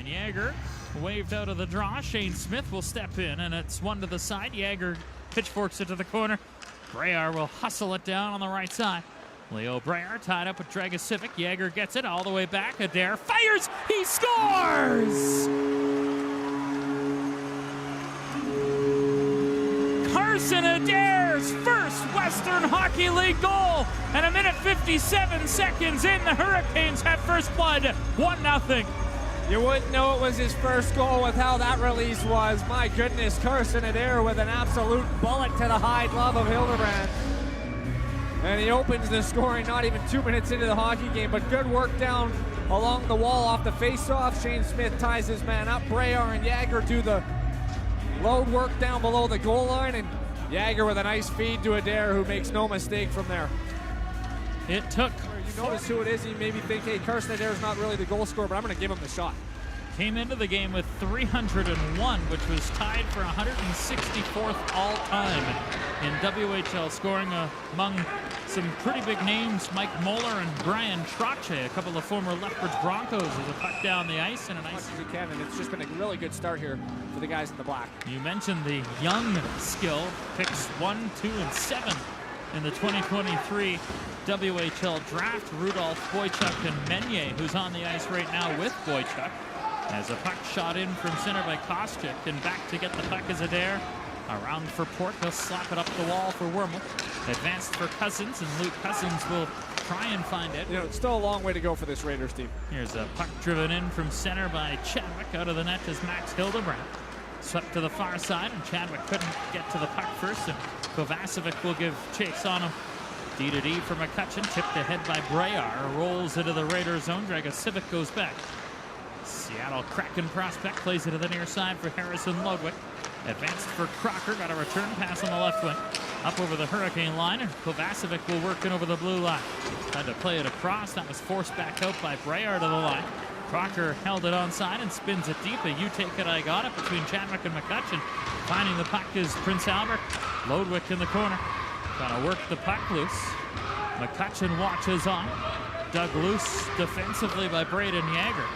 And Yager waved out of the draw. Shane Smith will step in, and it's one to the side. Yager pitchforks it to the corner. Brayer will hustle it down on the right side. Leo Brayer tied up with Dragosivic. Yager gets it all the way back. Adair fires. He scores! Carson Adair's first Western Hockey League goal. And a minute 57 seconds in, the Hurricanes have first blood. 1-0. You wouldn't know it was his first goal with how that release was. My goodness, Carson Adair with an absolute bullet to the high glove of Hildebrand. And he opens the scoring not even 2 minutes into the hockey game, but good work down along the wall off the face-off. Shane Smith ties his man up. Brayer and Yager do the load work down below the goal line, and Yager with a nice feed to Adair, who makes no mistake from there. It took... You notice who it is, you maybe think, hey, Carson Adair's not really the goal scorer, but I'm going to give him the shot. Came into the game with 301, which was tied for 164th all-time in WHL scoring, among some pretty big names, Mike Moeller and Brian Trotche, a couple of former Lethbridge Broncos, as a puck down the ice and a nice... As he can, and it's just been a really good start here for the guys in the black. You mentioned the young skill, picks 1, 2, and 7 in the 2023 WHL draft. Rudolph, Boychuk, and Meunier, who's on the ice right now with Boychuk. As a puck shot in from center by Kostyuk, and back to get the puck is Adair. Around for Port, he'll slap it up the wall for Wormel. Advanced for Cousins, and Luke Cousins will try and find it. You know, it's still a long way to go for this Raiders team. Here's a puck driven in from center by Chadwick. Out of the net is Max Hildebrand. Swept to the far side, and Chadwick couldn't get to the puck first, and Kovacevic will give chase on him. D-to-D for McCutcheon, tipped ahead by Brayer. Rolls into the Raiders zone. Dragosivic goes back. Seattle Kraken prospect plays it to the near side for Harrison Lodwick. Advanced for Crocker, got a return pass on the left wing. Up over the Hurricane line, and Kovacevic will work in over the blue line. Tried to play it across, that was forced back out by Brayer to the line. Crocker held it onside and spins it deep. A you take it, I got it between Chadwick and McCutcheon. Finding the puck is Prince Albert. Lodwick in the corner. Trying to work the puck loose. McCutcheon watches on. Dug loose defensively by Brayden Yager.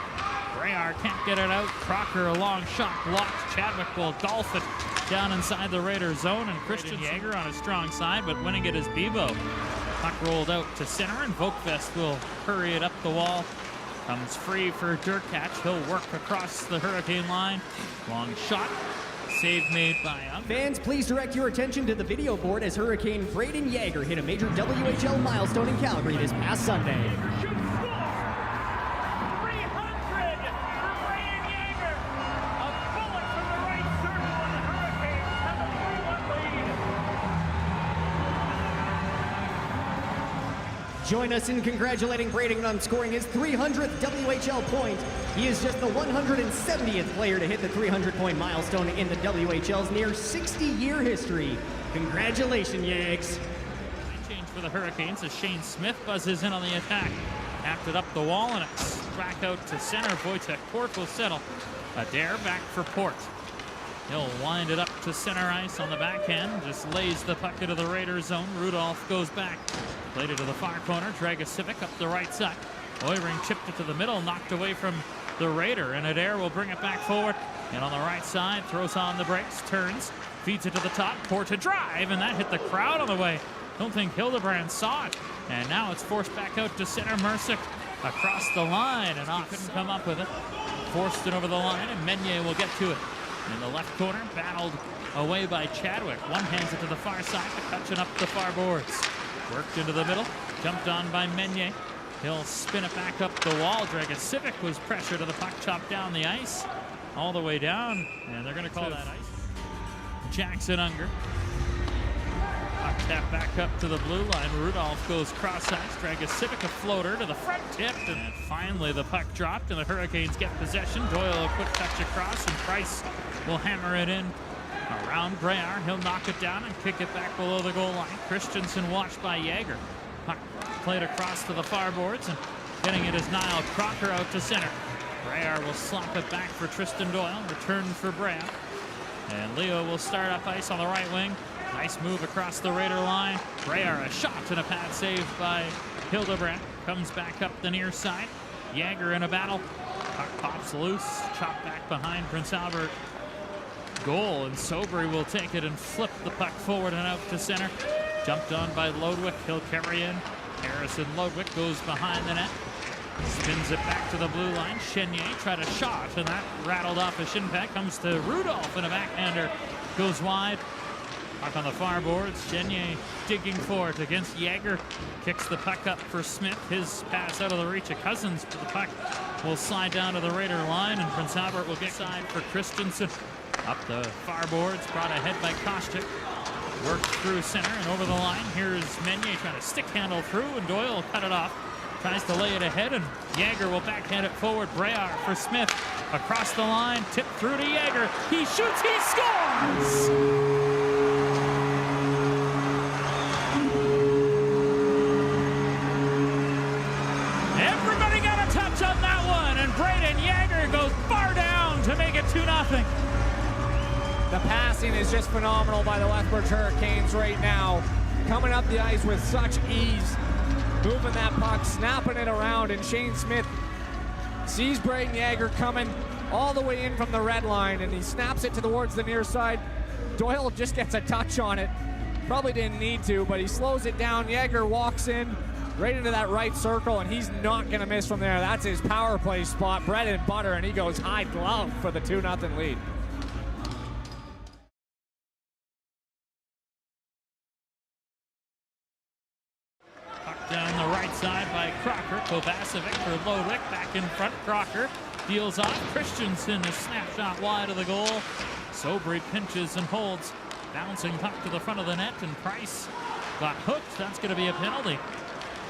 Brayer can't get it out. Crocker, a long shot blocked. Chadwick will golf it down inside the Raiders zone, and Christian Yager on his strong side, but winning it is Bebo. Puck rolled out to center, and Vokvest will hurry it up the wall. Comes free for Durkach. He'll work across the Hurricane line. Long shot. Save made by Unger. Fans, please direct your attention to the video board as Hurricane Brayden Yager hit a major WHL milestone in Calgary this past Sunday. Join us in congratulating Brayden on scoring his 300th WHL point. He is just the 170th player to hit the 300-point milestone in the WHL's near 60-year history. Congratulations, Yags. Change for the Hurricanes as Shane Smith buzzes in on the attack. Tapped it up the wall, and it's back out to center. Wojtek Port will settle. Adair back for Port. He'll wind it up to center ice on the backhand. Just lays the puck into the Raiders zone. Rudolph goes back. Played it to the far corner. Dragosivic up the right side. Oiring chipped it to the middle, knocked away from the Raider, and Adair will bring it back forward. And on the right side, throws on the brakes, turns, feeds it to the top. Port to drive, and that hit the crowd on the way. Don't think Hildebrand saw it. And now it's forced back out to center. Mercick across the line, and off. Couldn't come up with it. Forced it over the line, and Meunier will get to it. In the left corner, battled away by Chadwick. One hands it to the far side, McCutcheon up the far boards. Worked into the middle, jumped on by Meunier. He'll spin it back up the wall. Dragosivic was pressure to the puck, chopped down the ice, all the way down, and they're going to call that ice. Jackson Unger. Puck tap back up to the blue line. Rudolph goes cross ice. Dragosivic a floater to the front tip, and finally the puck dropped, and the Hurricanes get possession. Doyle a quick touch across, and Price will hammer it in. Around Brayer, he'll knock it down and kick it back below the goal line. Christensen watched by Yager. Puck played across to the far boards, and getting it is Niall Crocker out to center. Brayer will slap it back for Tristan Doyle. Return for Brayer. And Leo will start up ice on the right wing. Nice move across the Raider line. Brayer a shot and a pad save by Hildebrand. Comes back up the near side. Yager in a battle. Puck pops loose, chopped back behind Prince Albert goal, and Sobry will take it and flip the puck forward and out to center. Jumped on by Lodwick, he'll carry in. Harrison Lodwick goes behind the net. Spins it back to the blue line. Chenier tried a shot, and that rattled off a shin pad. Comes to Rudolph, and a backhander goes wide. Puck on the far boards. Chenier digging for it against Yager. Kicks the puck up for Smith. His pass out of the reach of Cousins, but the puck will slide down to the Raider line, and Prince Albert will get side for Christensen. Up the far boards, brought ahead by Kostick. Worked through center and over the line. Here's Meunier trying to stick handle through, and Doyle cut it off. Tries to lay it ahead, and Yager will backhand it forward. Brayer for Smith. Across the line, tipped through to Yager. He shoots, he scores! Everybody got a touch on that one, and Brayden Yager goes far down to make it 2-0. The passing is just phenomenal by the Lethbridge Hurricanes right now. Coming up the ice with such ease. Moving that puck, snapping it around, and Shane Smith sees Brayden Yager coming all the way in from the red line, and he snaps it towards the near side. Doyle just gets a touch on it. Probably didn't need to, but he slows it down. Yager walks in right into that right circle, and he's not going to miss from there. That's his power play spot, bread and butter, and he goes high glove for the 2-0 lead. Down the right side by Crocker. Kovacevic for Lodwick. Back in front. Crocker deals off. Christensen, a snapshot wide of the goal. Sobry pinches and holds. Bouncing puck to the front of the net, and Price got hooked. That's going to be a penalty.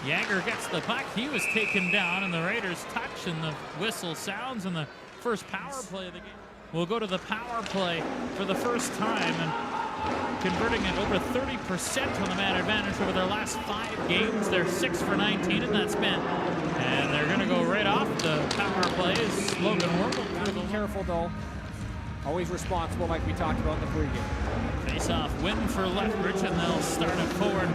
Yager gets the puck. He was taken down, and the Raiders touch, and the whistle sounds, and the first power play of the game. We'll go to the power play for the first time, and converting at over 30% on the man advantage over their last 5 games. They're 6 for 19 in that span. And they're going to go right off the power plays. Logan Wormel. Be careful, though. Always responsible, like we talked about in the pregame. Face-off win for Lethbridge, and they'll start it forward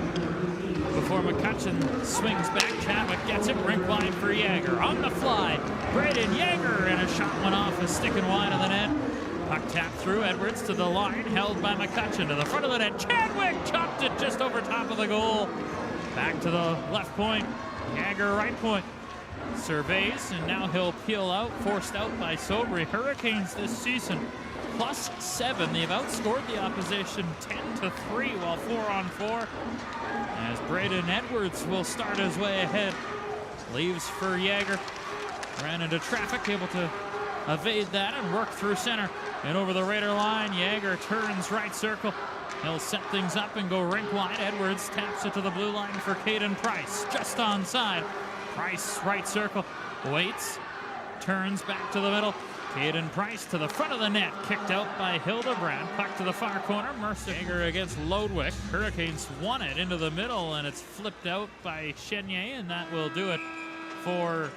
before McCutcheon swings back. Chadwick gets it, rink wide for Yager. On the fly, Brayden Yager, and a shot went off, is sticking wide of the net. Puck tapped through, Edwards to the line, held by McCutcheon to the front of the net. Chadwick chopped it just over top of the goal. Back to the left point, Yager right point. Surveys, and now he'll peel out, forced out by Sobry. Hurricanes this season +7. They've outscored the opposition 10-3 while 4-on-4. As Brayden Edwards will start his way ahead. Leaves for Yager. Ran into traffic, able to evade that and work through center. And over the Raider line, Yager turns right circle. He'll set things up and go rink wide. Edwards taps it to the blue line for Caden Price. Just onside. Price right circle. Waits. Turns back to the middle. Caden Price to the front of the net. Kicked out by Hildebrand. Puck to the far corner. Mercer Yager against Lodwick. Hurricanes won it into the middle, and it's flipped out by Chenier, and that will do it for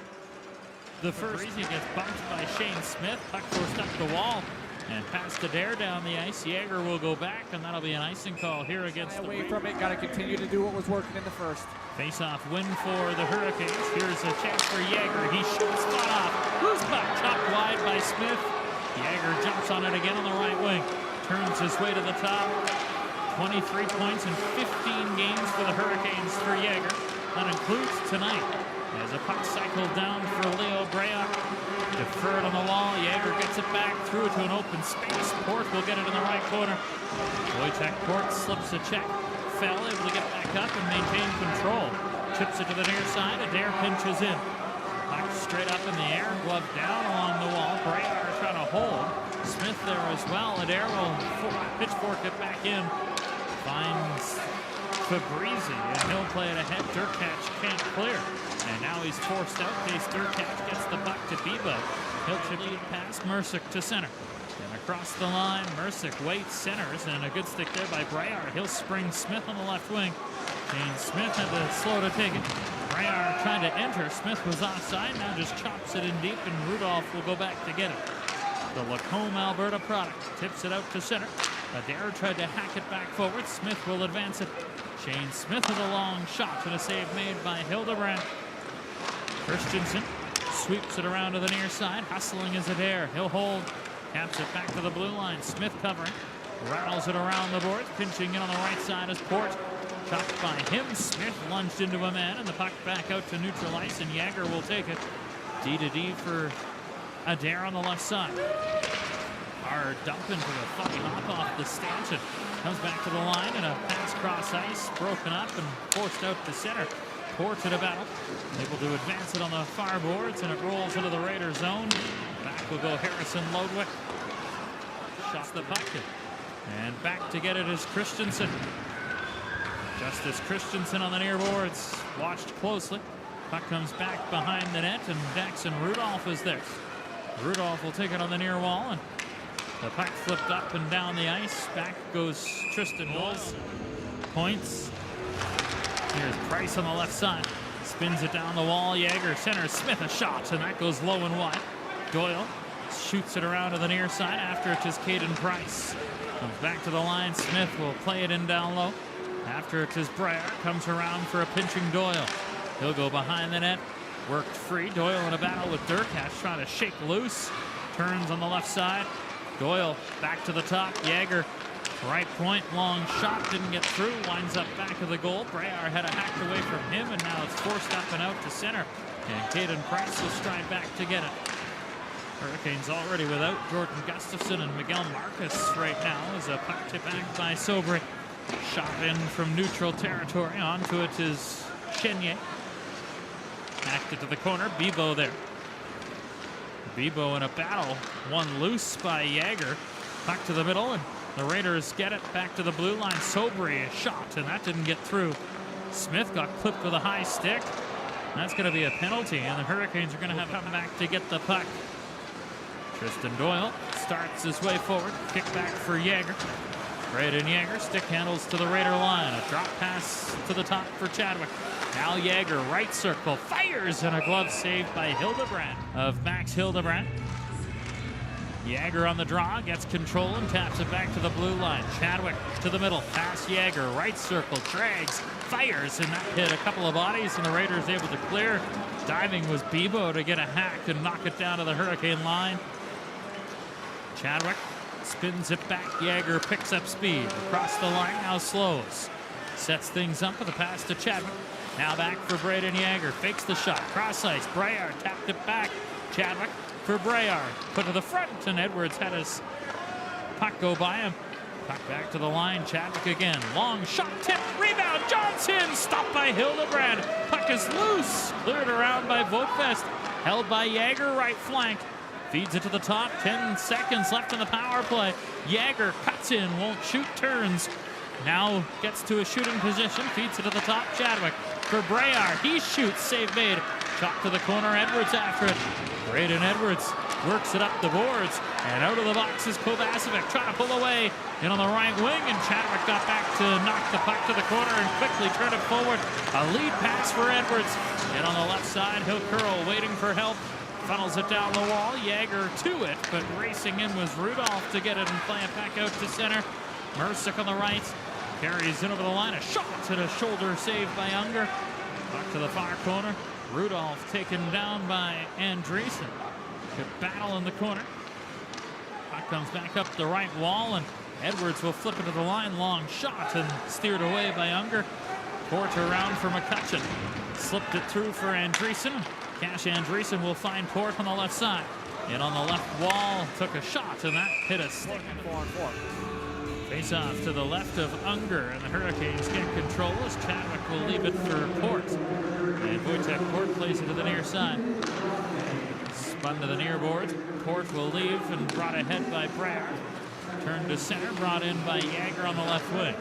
the first. He gets bumped by Shane Smith. Puck forced up the wall and passed to Dare down the ice. Yager will go back, and that'll be an icing call here against the away from it. Got to continue to do what was working in the first. Face-off win for the Hurricanes. Here's a chance for Yager. He shoots spot off. Loose puck chopped wide by Smith. Yager jumps on it again on the right wing. Turns his way to the top. 23 points in 15 games for the Hurricanes for Yager. That includes tonight. As a puck cycled down for Leo Brayock. Deferred on the wall. Yager gets it back through to an open space. Port will get it in the right corner. Wojtek Port slips a check. Fell, able to get back up and maintain control. Chips it to the near side. Adair pinches in. Puck straight up in the air. Glove down along the wall. Brayer trying to hold. Smith there as well. Adair will pitchfork it back in. Finds Fabrizi, and he'll play it ahead. Durkach can't clear. And now he's forced out. Case Durkach gets the puck to Bebo. He'll chip lead past Mercick to center. And across the line, Mercick waits, centers, and a good stick there by Brayer. He'll spring Smith on the left wing. Shane Smith had to slow to take it. Brayer trying to enter. Smith was offside, now just chops it in deep, and Rudolph will go back to get it. The Lacombe, Alberta product tips it out to center. Adair tried to hack it back forward. Smith will advance it. Shane Smith with a long shot, and a save made by Hildebrand. Christensen sweeps it around to the near side. Hustling is Adair. He'll hold. Taps it back to the blue line. Smith covering. Rattles it around the boards. Pinching in on the right side is Port. Chopped by him. Smith lunged into a man, and the puck back out to neutral ice, and Yager will take it. D to D for Adair on the left side. Hard dump into the funny hop off the stanchion. Comes back to the line, and a pass cross ice. Broken up and forced out to center. Port to the battle. Able to advance it on the far boards, and it rolls into the Raiders zone. Back will go Harrison Lodwick. Shots the puck. And back to get it is Christensen. Justice Christensen on the near boards. Watched closely. Puck comes back behind the net, and Daxon Rudolph is there. Rudolph will take it on the near wall, and the puck flipped up and down the ice. Back goes Tristan Wills. Points. Here's Price on the left side. Spins it down the wall. Yager center. Smith a shot, and that goes low and wide. Doyle shoots it around to the near side. After it is Caden Price. Comes back to the line. Smith will play it in down low. After it is Breyer. Comes around for a pinching Doyle. He'll go behind the net. Worked free. Doyle in a battle with Durkach trying to shake loose. Turns on the left side. Doyle back to the top. Yager right point, long shot, didn't get through. Winds up back of the goal. Breyer had a hack away from him, and now it's forced up and out to center. And Caden Price will stride back to get it. Hurricanes already without Jordan Gustafson and Miguel Marcus right now as a puck tip back by Sobry. Shot in from neutral territory. Onto it is Chenier. Hacked it to the corner. Bebo there. Bebo in a battle. One loose by Yager. Puck to the middle, and the Raiders get it back to the blue line. Sobry a shot, and that didn't get through. Smith got clipped with a high stick. That's going to be a penalty, and the Hurricanes are going to have to come back to get the puck. Tristan Doyle starts his way forward. Kick back for Yager. Brayden Yager stick handles to the Raider line. A drop pass to the top for Chadwick. Now Yager, right circle, fires, and a glove save by Hildebrand of Max Hildebrand. Yager on the draw, gets control and taps it back to the blue line. Chadwick to the middle, pass Yager, right circle, drags, fires, and that hit a couple of bodies, and the Raiders able to clear. Diving was Bebo to get a hack and knock it down to the Hurricane line. Chadwick spins it back. Yager picks up speed. Across the line, now slows. Sets things up with a pass to Chadwick. Now back for Brayden Yager. Fakes the shot. Cross ice. Brayard tapped it back. Chadwick for Brayard. Put to the front, and Edwards had his puck go by him. Puck back to the line. Chadwick again. Long shot. Tip. Rebound. Johnson. Stopped by Hildebrand. Puck is loose. Cleared around by Vokvest. Held by Yager, right flank. Feeds it to the top. 10 seconds left in the power play. Yager cuts in. Won't shoot. Turns. Now gets to a shooting position. Feeds it to the top. Chadwick for Brayard. He shoots. Save made. Shot to the corner. Edwards after it. Brayden Edwards works it up the boards. And out of the box is Kovacevic. Trying to pull away. In on the right wing. And Chadwick got back to knock the puck to the corner and quickly turn it forward. A lead pass for Edwards. And on the left side, he'll curl, waiting for help. Funnels it down the wall. Yager to it. But racing in was Rudolph to get it and play it back out to center. Mercick on the right. Carries in over the line. A shot and a shoulder save by Unger. Back to the far corner. Rudolph taken down by Andreessen. Good battle in the corner. Puck comes back up the right wall, and Edwards will flip it to the line. Long shot and steered away by Unger. Port around for McCutcheon. Slipped it through for Andreessen. Cash Andreessen will find Port on the left side. And on the left wall, took a shot, and that hit a stick. 4-on-4. Face off to the left of Unger, and the Hurricanes get control as Chadwick will leave it for Port. And Wojtek Port plays it to the near side. Spun to the near boards. Port will leave and brought ahead by Breyer. Turned to center, brought in by Yager on the left wing.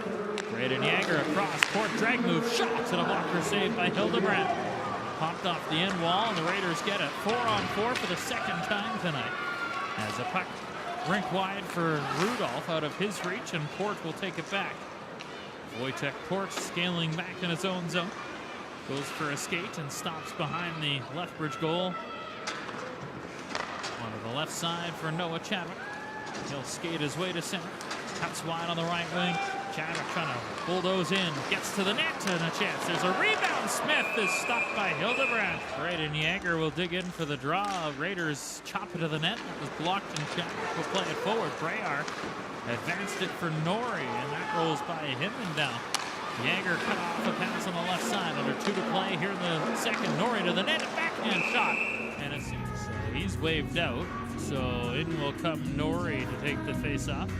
Brayden Yager across. Port drag move, shots, and a blocker save by Hildebrand. Popped off the end wall, and the Raiders get it. 4-on-4 for the second time tonight. As a puck rink wide for Rudolph out of his reach, and Port will take it back. Wojtek Port scaling back in his own zone. Goes for a skate and stops behind the Lethbridge goal. On the left side for Noah Chadwick. He'll skate his way to center. Cuts wide on the right wing. Chadwick trying to bulldoze in, gets to the net and a chance. There's a rebound. Smith is stopped by Hildebrand. Brayden Yager will dig in for the draw. Raiders chop it to the net. That was blocked and Chadwick will play it forward. Brayar advanced it for Norrie and that rolls by him and down. Yager cut off a pass on the left side. Under 2 to play here in the second. Norrie to the net, a backhand shot. And it seems he's waved out. So in will come Norrie to take the face off.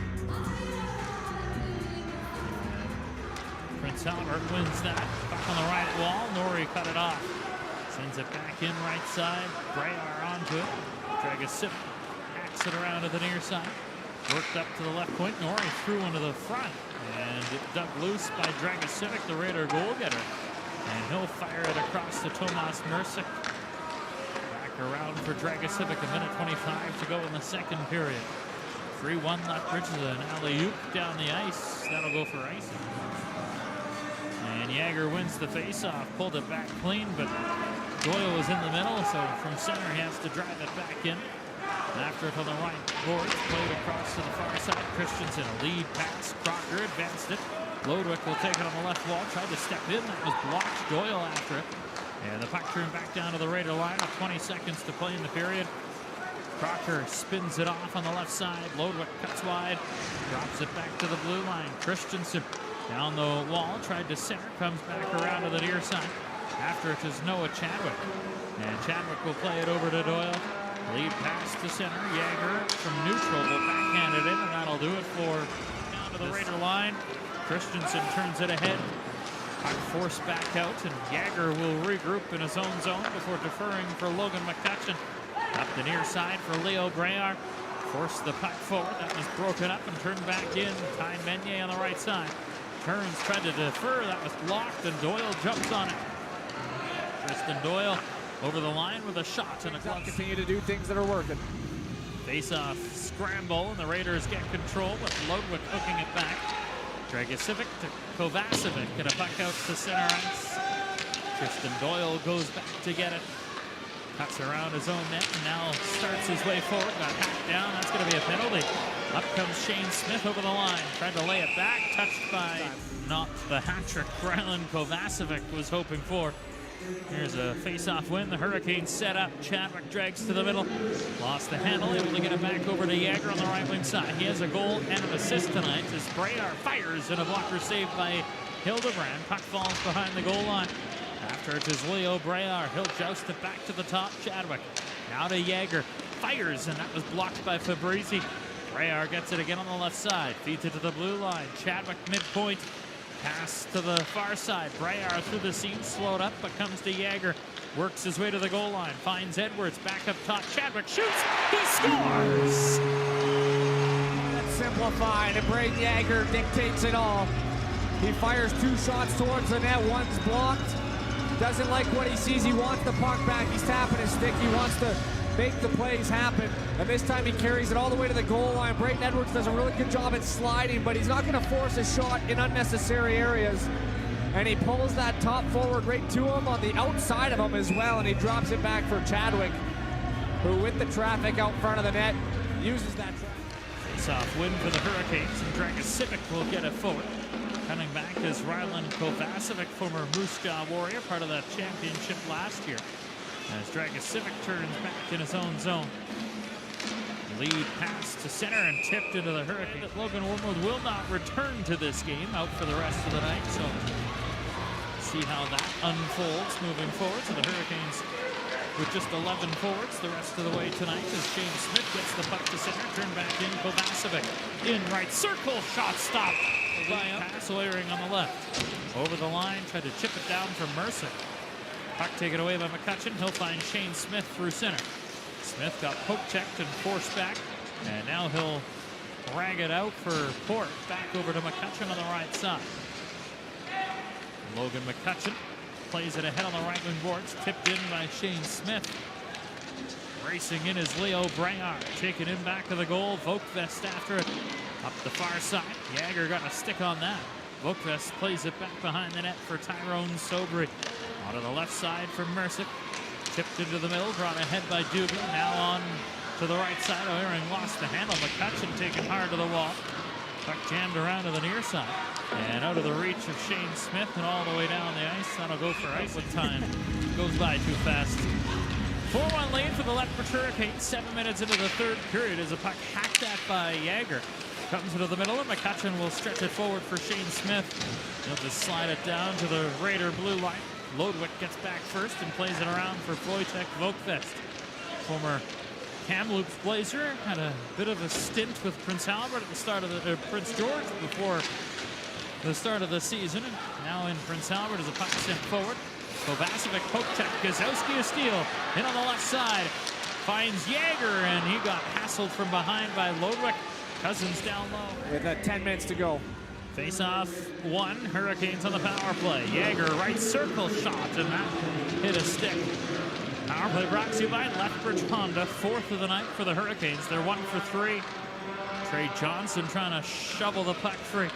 Prince Albert wins that. Back on the right wall. Norrie cut it off. Sends it back in right side. Brayar onto it. Dragosivic hacks it around to the near side. Worked up to the left point. Norrie threw into the front. And it dug loose by Dragosivic, the Raider goal getter. And he'll fire it across to Tomas Mercic. Back around for Dragosivic. 1:25 to go in the second period. 3-1 Lethbridge. An alley-oop down the ice. That'll go for icing. And Yager wins the face-off, pulled it back clean, but Doyle was in the middle, so from center he has to drive it back in. After it on the right boards, played across to the far side. Christensen, a lead pass. Crocker advanced it. Lodwick will take it on the left wall, tried to step in, that was blocked. Doyle after it. And the puck turned back down to the Raider line with 20 seconds to play in the period. Crocker spins it off on the left side. Lodwick cuts wide, drops it back to the blue line. Christensen down the wall, tried to center, comes back around to the near side. After it is Noah Chadwick. And Chadwick will play it over to Doyle. Lead pass to center. Yager from neutral will backhand it in, and that'll do it for down to the Raider line. Christensen turns it ahead. Puck forced back out, and Yager will regroup in his own zone before deferring for Logan McCutcheon. Up the near side for Leo Brayar. Forced the puck forward. That was broken up and turned back in. Ty Meunier on the right side. Turns, tried to defer. That was blocked, and Doyle jumps on it. Tristan Doyle over the line with a shot and a glove. Continue to do things that are working. Face-off scramble, and the Raiders get control with Lodwick hooking it back. Dragosivic to Kovacevic, and a puck out to center ice. Tristan Doyle goes back to get it. Cuts around his own net and now starts his way forward. Got hacked down. That's going to be a penalty. Up comes Shane Smith over the line. Tried to lay it back. Touched by not the hat-trick Brayden Kovacevic was hoping for. Here's a face-off win. The Hurricanes set up. Chadwick drags to the middle. Lost the handle. Able to get it back over to Yager on the right wing side. He has a goal and an assist tonight as Brayar fires and a blocker saved by Hildebrand. Puck falls behind the goal line. After it is Leo Brayar. He'll joust it back to the top. Chadwick now to Yager. Fires, and that was blocked by Fabrizi. Brayar gets it again on the left side. Feeds it to the blue line. Chadwick midpoint. Pass to the far side. Brayar through the seam, slowed up, but comes to Yager. Works his way to the goal line. Finds Edwards back up top. Chadwick shoots. He scores! That's simplified, and Brayden Yager dictates it all. He fires 2 shots towards the net. One's blocked. Doesn't like what he sees. He wants the puck back. He's tapping his stick. He wants to make the plays happen. And this time he carries it all the way to the goal line. Brayden Edwards does a really good job at sliding, but he's not going to force a shot in unnecessary areas. And he pulls that top forward right to him on the outside of him as well, and he drops it back for Chadwick, who with the traffic out front of the net, uses that traffic. Face-off win for the Hurricanes, and Dragosivic will get it forward. Coming back is Rylan Kovacevic, former Moose Jaw Warrior, part of the championship last year. As Dragosivic turns back in his own zone. Lead pass to center and tipped into the Hurricanes. Logan Wormwood will not return to this game, out for the rest of the night. So see how that unfolds moving forward. So the Hurricanes with just 11 forwards the rest of the way tonight as Shane Smith gets the puck to center. Turn back in, Kovacevic in right circle, shot stopped. Pass Oyering on the left. Over the line, tried to chip it down from Mercer. Puck taken away by McCutcheon. He'll find Shane Smith through center. Smith got poke checked and forced back. And now he'll drag it out for Port. Back over to McCutcheon on the right side. Logan McCutcheon plays it ahead on the right wing boards. Tipped in by Shane Smith. Racing in is Leo Brayar. Taken in back of the goal. Vokvest after it. Up the far side. Yager got a stick on that. Vokvest plays it back behind the net for Tyrone Sobry. On to the left side for Mercic. Tipped into the middle, brought ahead by Dugan. Now on to the right side. Oyering lost the handle. McCutcheon taken hard to the wall. Puck jammed around to the near side. And out of the reach of Shane Smith and all the way down the ice. That'll go for ice with time. Goes by too fast. 4-1 lead for the Lethbridge Hurricanes. 7 minutes into the third period as a puck hacked at by Yager. Comes into the middle and McCutcheon will stretch it forward for Shane Smith. He'll just slide it down to the Raider blue line. Lodwick gets back first and plays it around for Wojtek Vokvest. Former Kamloops Blazer had a bit of a stint with Prince Albert at the start of the Prince George before the start of the season. And now in Prince Albert as a puck sent forward. Kovacevic poke check. Gazowski a steal. In on the left side. Finds Yager and he got hassled from behind by Lodwick. Cousins down low. With 10 minutes to go. Face-off one. Hurricanes on the power play. Yager right circle shot and that hit a stick. Power play brought to you by Lethbridge Honda. 4th of the night for the Hurricanes. They're 1 for 3. Trey Johnson trying to shovel the puck free.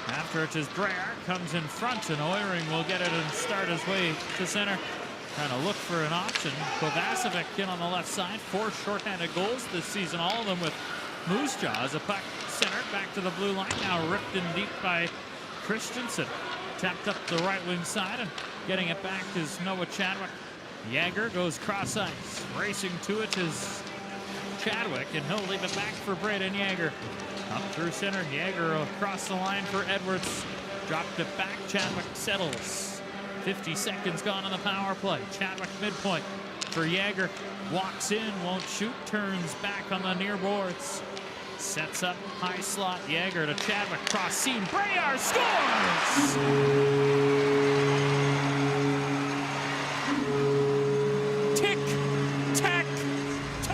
After it is Breyer comes in front and Oiring will get it and start his way to center. Trying to look for an option. Kovacevic in on the left side. 4 shorthanded goals this season. All of them with Moose Jaw as a puck centered back to the blue line. Now ripped in deep by Christensen. Tapped up the right wing side and getting it back is Noah Chadwick. Yager goes cross ice. Racing to it is Chadwick and he'll leave it back for Brayden Yager. Up through center. Yager across the line for Edwards. Dropped it back. Chadwick settles. 50 seconds gone on the power play. Chadwick midpoint for Yager. Walks in, won't shoot, turns back on the near boards. Sets up high slot. Yager to Chadwick. Cross seam. Breyer scores! Tick, tack, toe.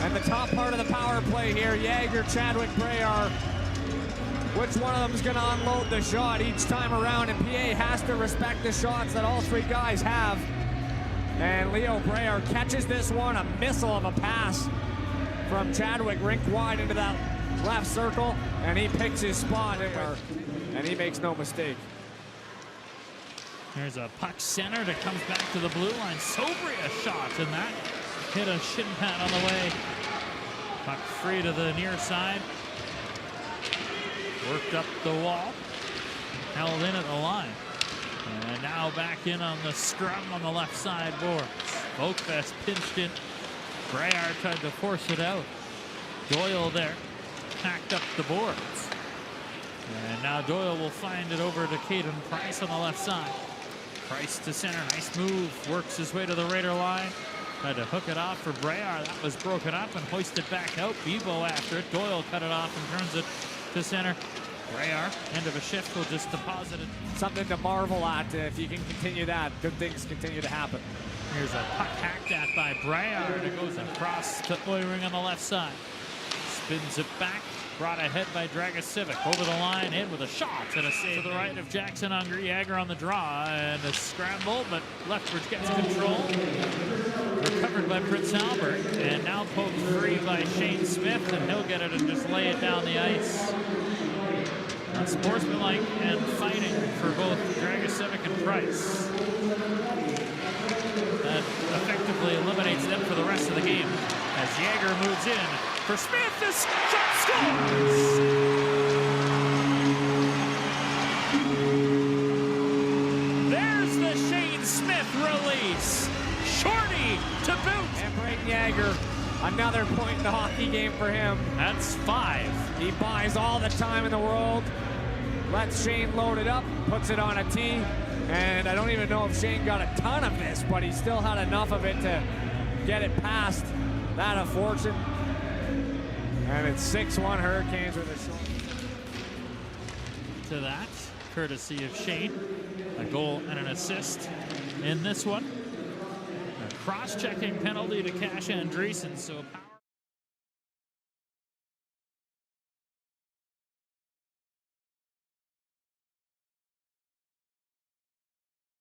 And the top part of the power play here, Yager, Chadwick, Breyer. Which one of them is going to unload the shot each time around? And PA has to respect the shots that all 3 guys have. And Leo Breyer catches this one, a missile of a pass from Chadwick, rink wide into that left circle, and he picks his spot, and he makes no mistake. There's a puck centered. It comes back to the blue line. Sobria shot, and that hit a shin pad on the way. Puck free to the near side. Worked up the wall. Held in at the line. And now back in on the scrum on the left side boards. Vokvest pinched in. Breyer tried to force it out. Doyle there. Packed up the boards. And now Doyle will find it over to Caden Price on the left side. Price to center. Nice move. Works his way to the Raider line. Tried to hook it off for Breyer. That was broken up and hoisted back out. Bebo after it. Doyle cut it off and turns it to center. Breyer, end of a shift, will just deposit it. Something to marvel at. If you can continue that, good things continue to happen. Here's a puck hacked at by Breyer, and it goes across to Oiring on the left side. Spins it back, brought ahead by Dragicevic. Over the line, in with a shot and a save to the right of Jackson Unger. Yager on the draw, and a scramble, but Lethbridge gets control. Recovered by Prince Albert, and now poked free by Shane Smith, and he'll get it and just lay it down the ice. Sportsmanlike and fighting for both Dragicevic and Price. That effectively eliminates them for the rest of the game. As Yager moves in for Smith, this shot scores! There's the Shane Smith release. Shorty to boot. And Brayden Yager, another point in the hockey game for him. That's 5. He buys all the time in the world. Lets Shane load it up, puts it on a tee, and I don't even know if Shane got a ton of this, but he still had enough of it to get it past that of Fortune. And it's 6-1 Hurricanes with a short. To that, courtesy of Shane, a goal and an assist in this one. A cross-checking penalty to Cash Andreessen, so